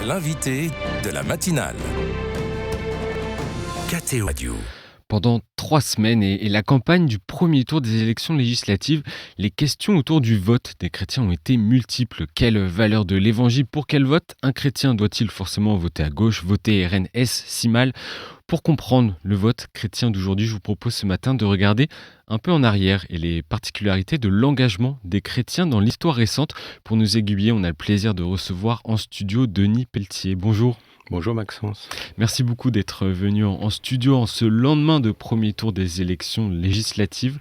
L'invité de la matinale. KTO Radio. Pendant 3 semaines et la campagne du premier tour des élections législatives, les questions autour du vote des chrétiens ont été multiples. Quelle valeur de l'évangile pour quel vote? Un chrétien doit-il forcément voter à gauche, voter RN, si mal? Pour comprendre le vote chrétien d'aujourd'hui, je vous propose ce matin de regarder un peu en arrière et les particularités de l'engagement des chrétiens dans l'histoire récente. Pour nous aiguiller, on a le plaisir de recevoir en studio Denis Pelletier. Bonjour. Bonjour Maxence. Merci beaucoup d'être venu en studio en ce lendemain de premier tour des élections législatives.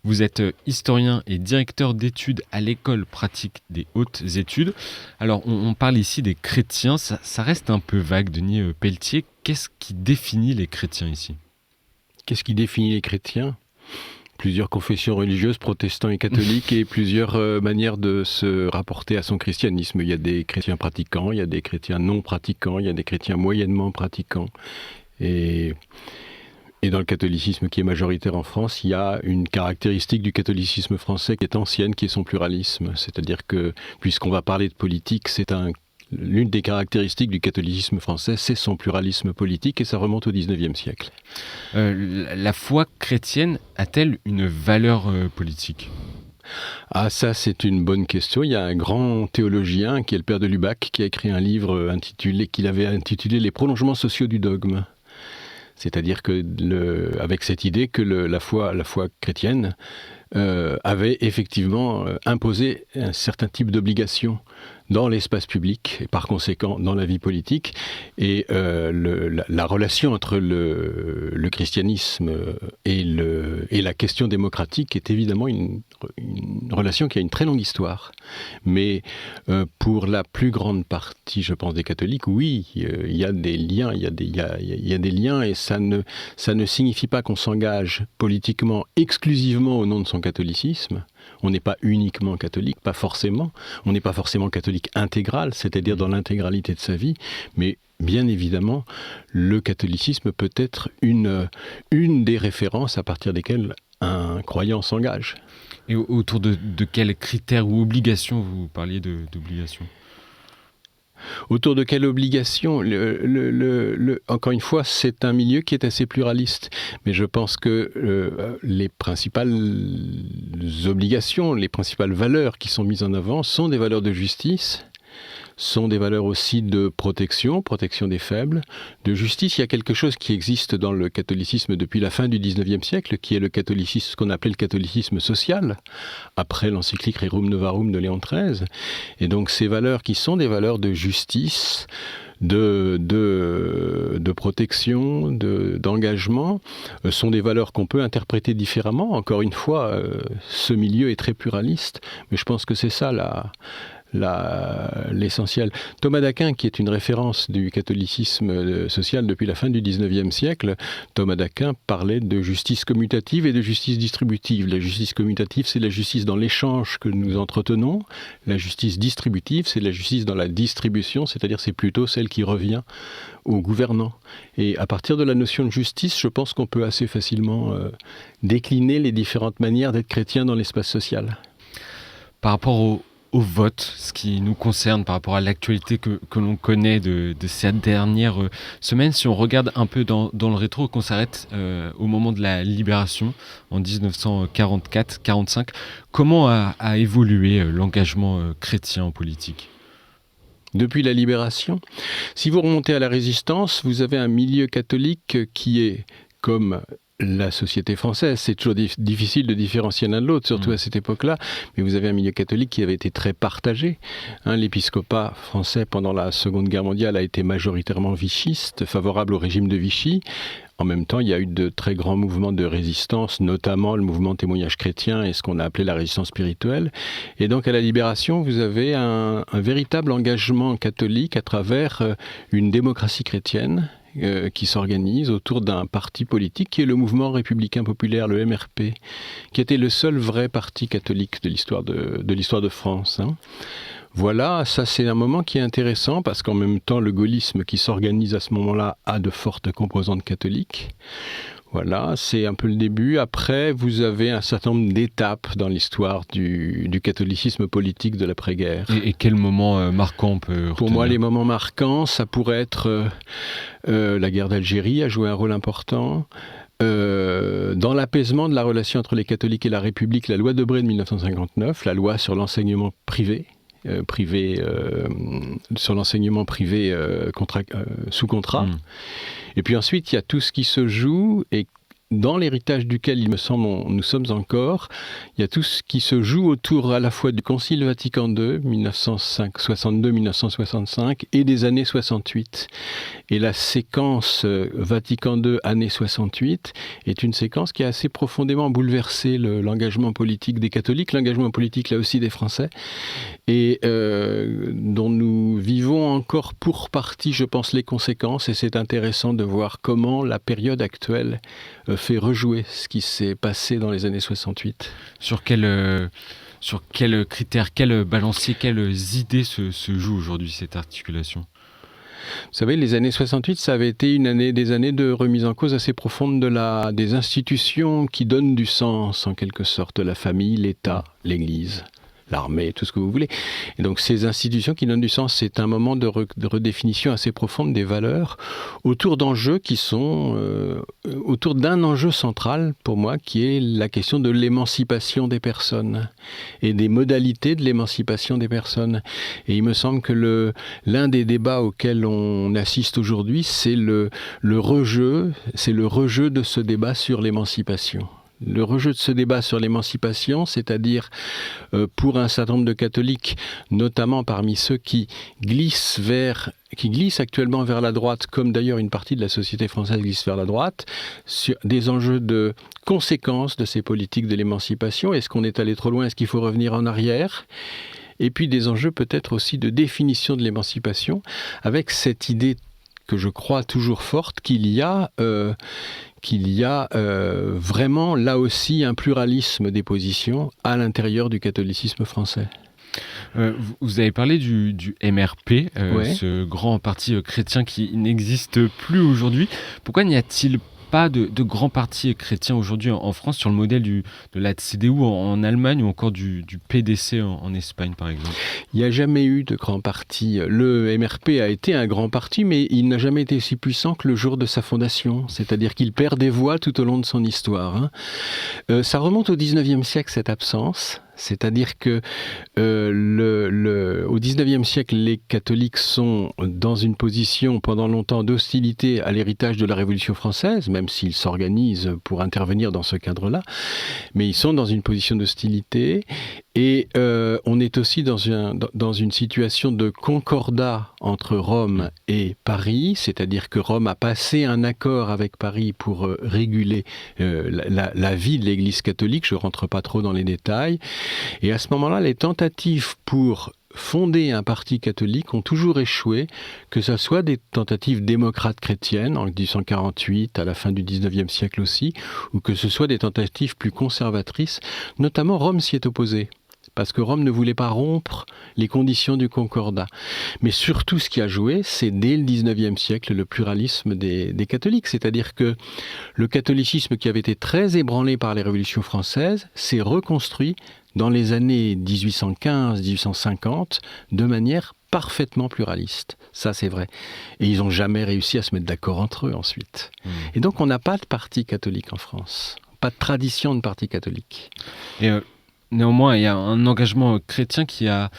Vous êtes historien et directeur d'études à l'école pratique des hautes études. Alors on parle ici des chrétiens, ça reste un peu vague, Denis Pelletier. Qu'est-ce qui définit les chrétiens ici? Qu'est-ce qui définit les chrétiens? Plusieurs confessions religieuses, protestants et catholiques, et plusieurs manières de se rapporter à son christianisme. Il y a des chrétiens pratiquants, il y a des chrétiens non pratiquants, il y a des chrétiens moyennement pratiquants. Et dans le catholicisme qui est majoritaire en France, il y a une caractéristique du catholicisme français qui est ancienne, qui est son pluralisme. C'est-à-dire que, puisqu'on va parler de politique, l'une des caractéristiques du catholicisme français, c'est son pluralisme politique, et ça remonte au XIXe siècle. La foi chrétienne a-t-elle une valeur politique ? Ah, ça, c'est une bonne question. Il y a un grand théologien, qui est le père de Lubac, qui a écrit un livre qu'il avait intitulé « Les prolongements sociaux du dogme ». C'est-à-dire que avec cette idée que la foi chrétienne avait effectivement imposé un certain type d'obligation dans l'espace public et par conséquent dans la vie politique. Et la relation entre le christianisme et la question démocratique est évidemment une relation qui a une très longue histoire. Mais pour la plus grande partie, je pense, des catholiques, oui, il y a des liens, il y a des liens, et ça ne signifie pas qu'on s'engage politiquement exclusivement au nom de son catholicisme. On n'est pas uniquement catholique, pas forcément. On n'est pas forcément catholique intégral, c'est-à-dire dans l'intégralité de sa vie. Mais bien évidemment, le catholicisme peut être une des références à partir desquelles un croyant s'engage. Et autour de quels critères ou obligations vous parliez d'obligations ? Autour de quelle obligation? Encore une fois, c'est un milieu qui est assez pluraliste. Mais je pense que les principales obligations, les principales valeurs qui sont mises en avant sont des valeurs de justice, sont des valeurs aussi de protection des faibles, de justice. Il y a quelque chose qui existe dans le catholicisme depuis la fin du XIXe siècle, qui est le catholicisme, ce qu'on appelait le catholicisme social, après l'encyclique Rerum Novarum de Léon XIII. Et donc ces valeurs qui sont des valeurs de justice, de protection, d'engagement, sont des valeurs qu'on peut interpréter différemment. Encore une fois, ce milieu est très pluraliste, mais je pense que c'est ça l'essentiel. Thomas d'Aquin, qui est une référence du catholicisme social depuis la fin du XIXe siècle, Thomas d'Aquin parlait de justice commutative et de justice distributive. La justice commutative, c'est la justice dans l'échange que nous entretenons. La justice distributive, c'est la justice dans la distribution, c'est-à-dire c'est plutôt celle qui revient aux gouvernants. Et à partir de la notion de justice, je pense qu'on peut assez facilement décliner les différentes manières d'être chrétien dans l'espace social. Par rapport au vote, ce qui nous concerne par rapport à l'actualité que l'on connaît de ces dernières semaines, si on regarde un peu dans le rétro et qu'on s'arrête au moment de la libération en 1944-45, comment a évolué l'engagement chrétien en politique ? Depuis la libération, si vous remontez à la Résistance, vous avez un milieu catholique qui est comme la société française. C'est toujours difficile de différencier l'un de l'autre, surtout à cette époque-là. Mais vous avez un milieu catholique qui avait été très partagé. L'épiscopat français, pendant la Seconde Guerre mondiale, a été majoritairement vichiste, favorable au régime de Vichy. En même temps, il y a eu de très grands mouvements de résistance, notamment le mouvement témoignage chrétien et ce qu'on a appelé la résistance spirituelle. Et donc, à la Libération, vous avez un véritable engagement catholique à travers une démocratie chrétienne qui s'organise autour d'un parti politique qui est le mouvement républicain populaire, le MRP, qui était le seul vrai parti catholique de l'histoire de France. Voilà, ça c'est un moment qui est intéressant parce qu'en même temps, le gaullisme qui s'organise à ce moment-là a de fortes composantes catholiques. Voilà, c'est un peu le début. Après, vous avez un certain nombre d'étapes dans l'histoire du catholicisme politique de l'après-guerre. Et quel moment marquant on peut retenir ? Pour moi, les moments marquants, ça pourrait être la guerre d'Algérie a joué un rôle important. Dans l'apaisement de la relation entre les catholiques et la République, la loi Debré de 1959, la loi sur l'enseignement privé, sur l'enseignement privé sous contrat. Et puis ensuite, il y a tout ce qui se joue et dans l'héritage duquel, il me semble, nous sommes encore, il y a tout ce qui se joue autour à la fois du Concile Vatican II, 1962-1965, et des années 68. Et la séquence Vatican II, année 68, est une séquence qui a assez profondément bouleversé l'engagement politique des catholiques, l'engagement politique là aussi des Français, et dont nous vivons encore pour partie, je pense, les conséquences. Et c'est intéressant de voir comment la période actuelle fait rejouer ce qui s'est passé dans les années 68. Sur quels critères, quel balancier, quelles idées se joue aujourd'hui cette articulation ? Vous savez, les années 68, ça avait été des années de remise en cause assez profonde des institutions qui donnent du sens, en quelque sorte, la famille, l'État, l'Église, l'armée, tout ce que vous voulez. Et donc ces institutions qui donnent du sens, c'est un moment de redéfinition assez profonde des valeurs autour d'enjeux qui sont autour d'un enjeu central pour moi qui est la question de l'émancipation des personnes et des modalités de l'émancipation des personnes. Et il me semble que l'un des débats auxquels on assiste aujourd'hui, c'est le rejeu de ce débat sur l'émancipation. Le rejeu de ce débat sur l'émancipation, c'est-à-dire pour un certain nombre de catholiques, notamment parmi ceux qui glissent actuellement vers la droite, comme d'ailleurs une partie de la société française glisse vers la droite, sur des enjeux de conséquences de ces politiques de l'émancipation. Est-ce qu'on est allé trop loin ? Est-ce qu'il faut revenir en arrière ? Et puis des enjeux peut-être aussi de définition de l'émancipation, avec cette idée que je crois toujours forte qu'il y a vraiment là aussi un pluralisme des positions à l'intérieur du catholicisme français. Vous avez parlé du MRP, Ouais. ce grand parti chrétien qui n'existe plus aujourd'hui. Pourquoi n'y a-t-il pas de grands partis chrétiens aujourd'hui en France sur le modèle de la CDU en Allemagne ou encore du PDC en Espagne par exemple ? Il n'y a jamais eu de grand parti. Le MRP a été un grand parti, mais il n'a jamais été si puissant que le jour de sa fondation. C'est-à-dire qu'il perd des voix tout au long de son histoire. Ça remonte au XIXe siècle, cette absence. C'est-à-dire que au XIXe siècle, les catholiques sont dans une position pendant longtemps d'hostilité à l'héritage de la Révolution française, même s'ils s'organisent pour intervenir dans ce cadre-là. Mais ils sont dans une position d'hostilité et on est aussi dans une situation de concordat entre Rome et Paris, c'est-à-dire que Rome a passé un accord avec Paris pour réguler la vie de l'Église catholique. Je ne rentre pas trop dans les détails. Et à ce moment-là, les tentatives pour fonder un parti catholique ont toujours échoué, que ce soit des tentatives démocrates chrétiennes en 1848, à la fin du XIXe siècle aussi, ou que ce soit des tentatives plus conservatrices. Notamment, Rome s'y est opposée, parce que Rome ne voulait pas rompre les conditions du concordat. Mais surtout, ce qui a joué, c'est dès le XIXe siècle le pluralisme des catholiques. C'est-à-dire que le catholicisme qui avait été très ébranlé par les révolutions françaises s'est reconstruit dans les années 1815-1850 de manière parfaitement pluraliste. Ça, c'est vrai. Et ils n'ont jamais réussi à se mettre d'accord entre eux ensuite. Et donc, on n'a pas de parti catholique en France. Pas de tradition de parti catholique. Et néanmoins, il y a un engagement chrétien qui a,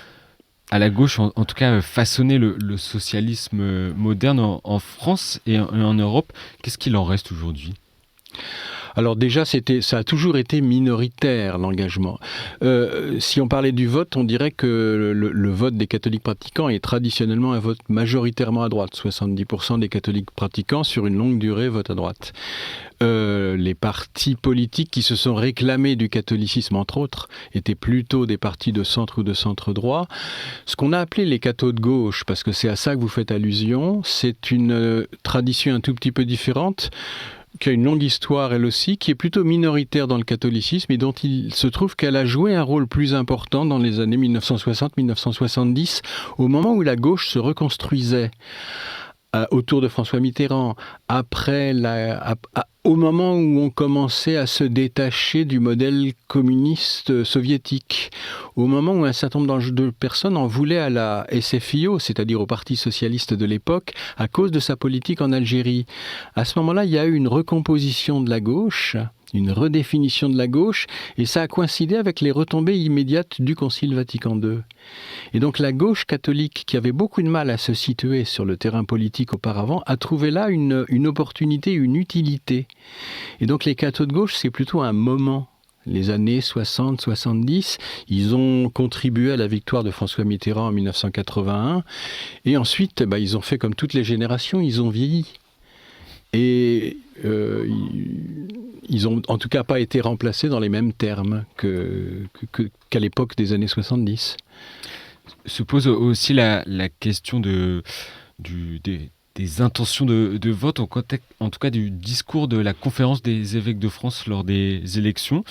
à la gauche, en tout cas, façonné le socialisme moderne en France et en Europe. Qu'est-ce qu'il en reste aujourd'hui ? Alors déjà, ça a toujours été minoritaire, l'engagement. Si on parlait du vote, on dirait que le vote des catholiques pratiquants est traditionnellement un vote majoritairement à droite. 70% des catholiques pratiquants, sur une longue durée, votent à droite. Les partis politiques qui se sont réclamés du catholicisme, entre autres, étaient plutôt des partis de centre ou de centre-droit. Ce qu'on a appelé les cathos de gauche, parce que c'est à ça que vous faites allusion, c'est une tradition un tout petit peu différente, qui a une longue histoire elle aussi, qui est plutôt minoritaire dans le catholicisme et dont il se trouve qu'elle a joué un rôle plus important dans les années 1960-1970, au moment où la gauche se reconstruisait autour de François Mitterrand, au moment où on commençait à se détacher du modèle communiste soviétique, au moment où un certain nombre de personnes en voulaient à la SFIO, c'est-à-dire au Parti socialiste de l'époque, à cause de sa politique en Algérie. À ce moment-là, il y a eu une recomposition de la gauche, une redéfinition de la gauche, et ça a coïncidé avec les retombées immédiates du Concile Vatican II. Et donc la gauche catholique, qui avait beaucoup de mal à se situer sur le terrain politique auparavant, a trouvé là une opportunité, une utilité. Et donc les cathos de gauche, c'est plutôt un moment. Les années 60-70, ils ont contribué à la victoire de François Mitterrand en 1981, et ensuite, ils ont fait comme toutes les générations, ils ont vieilli. Et ils ont en tout cas pas été remplacés dans les mêmes termes qu'à l'époque des années 70. Se pose aussi la question des intentions de vote, en tout cas du discours de la conférence des évêques de France lors des élections.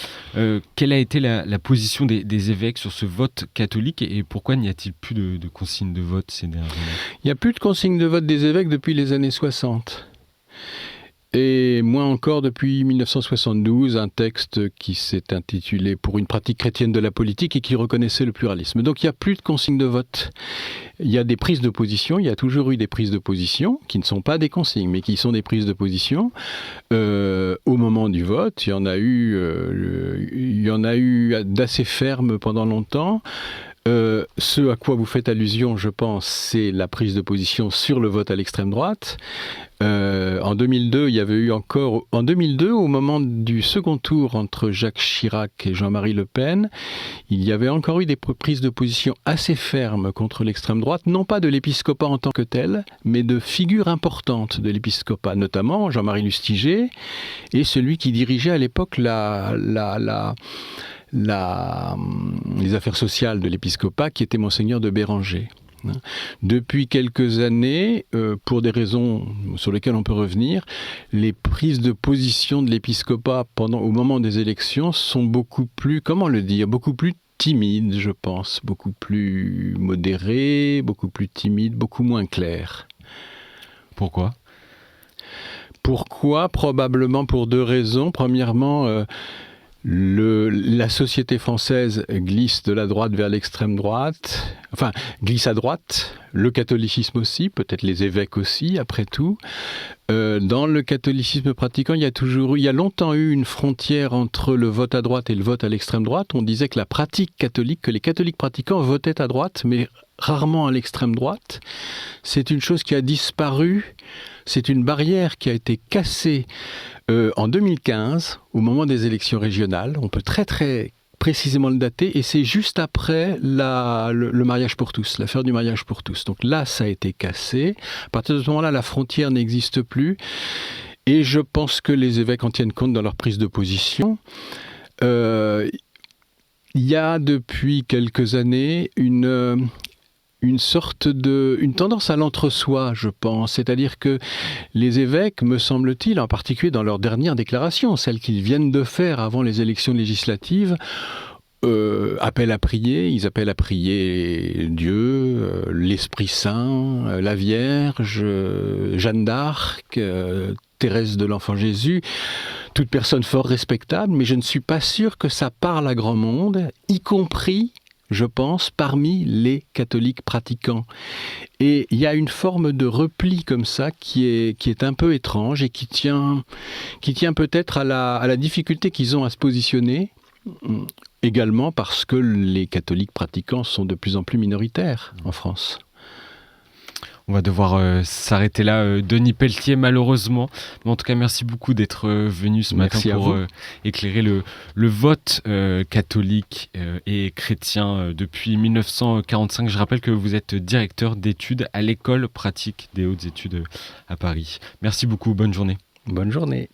Quelle a été la position des évêques sur ce vote catholique et pourquoi n'y a-t-il plus de consignes de vote ces dernières années ? Il n'y a plus de consignes de vote des évêques depuis les années 60. Et moins encore depuis 1972, un texte qui s'est intitulé « Pour une pratique chrétienne de la politique » et qui reconnaissait le pluralisme. Donc il n'y a plus de consignes de vote. Il y a des prises de position, il y a toujours eu des prises de position qui ne sont pas des consignes, mais qui sont des prises de position. Au moment du vote, il y en a eu d'assez fermes pendant longtemps. Ce à quoi vous faites allusion, je pense, c'est la prise de position sur le vote à l'extrême droite. En 2002, il y avait eu encore... En 2002, au moment du second tour entre Jacques Chirac et Jean-Marie Le Pen, il y avait encore eu des prises de position assez fermes contre l'extrême droite, non pas de l'épiscopat en tant que tel, mais de figures importantes de l'épiscopat, notamment Jean-Marie Lustiger et celui qui dirigeait à l'époque les affaires sociales de l'épiscopat, qui était Monseigneur de Béranger. Depuis quelques années, pour des raisons sur lesquelles on peut revenir, les prises de position de l'épiscopat au moment des élections sont beaucoup plus, beaucoup plus timides, je pense, beaucoup plus modérées, beaucoup plus timides, beaucoup moins claires. Pourquoi ? Probablement pour deux raisons. Premièrement, la société française glisse de la droite vers l'extrême droite, glisse à droite, le catholicisme aussi, peut-être les évêques aussi, après tout. Dans le catholicisme pratiquant, il y a longtemps eu une frontière entre le vote à droite et le vote à l'extrême droite. On disait que que les catholiques pratiquants votaient à droite, mais rarement à l'extrême droite. C'est une chose qui a disparu. C'est une barrière qui a été cassée en 2015, au moment des élections régionales. On peut très très précisément le dater, et c'est juste après le mariage pour tous, l'affaire du mariage pour tous. Donc là, ça a été cassé. À partir de ce moment-là, la frontière n'existe plus. Et je pense que les évêques en tiennent compte dans leur prise de position. Il y a depuis quelques années une tendance à l'entre-soi, je pense. C'est-à-dire que les évêques, me semble-t-il, en particulier dans leurs dernières déclarations, celles qu'ils viennent de faire avant les élections législatives, appellent à prier. Ils appellent à prier Dieu, l'Esprit Saint, la Vierge, Jeanne d'Arc, Thérèse de l'Enfant Jésus, toute personne fort respectable, mais je ne suis pas sûr que ça parle à grand monde, y compris, je pense, parmi les catholiques pratiquants. Et il y a une forme de repli comme ça qui est un peu étrange et qui tient peut-être à la difficulté qu'ils ont à se positionner, également parce que les catholiques pratiquants sont de plus en plus minoritaires en France. On va devoir s'arrêter là, Denis Pelletier, malheureusement. Mais en tout cas, merci beaucoup d'être venu ce matin pour éclairer le vote catholique et chrétien depuis 1945. Je rappelle que vous êtes directeur d'études à l'École pratique des hautes études à Paris. Merci beaucoup, bonne journée. Bonne journée.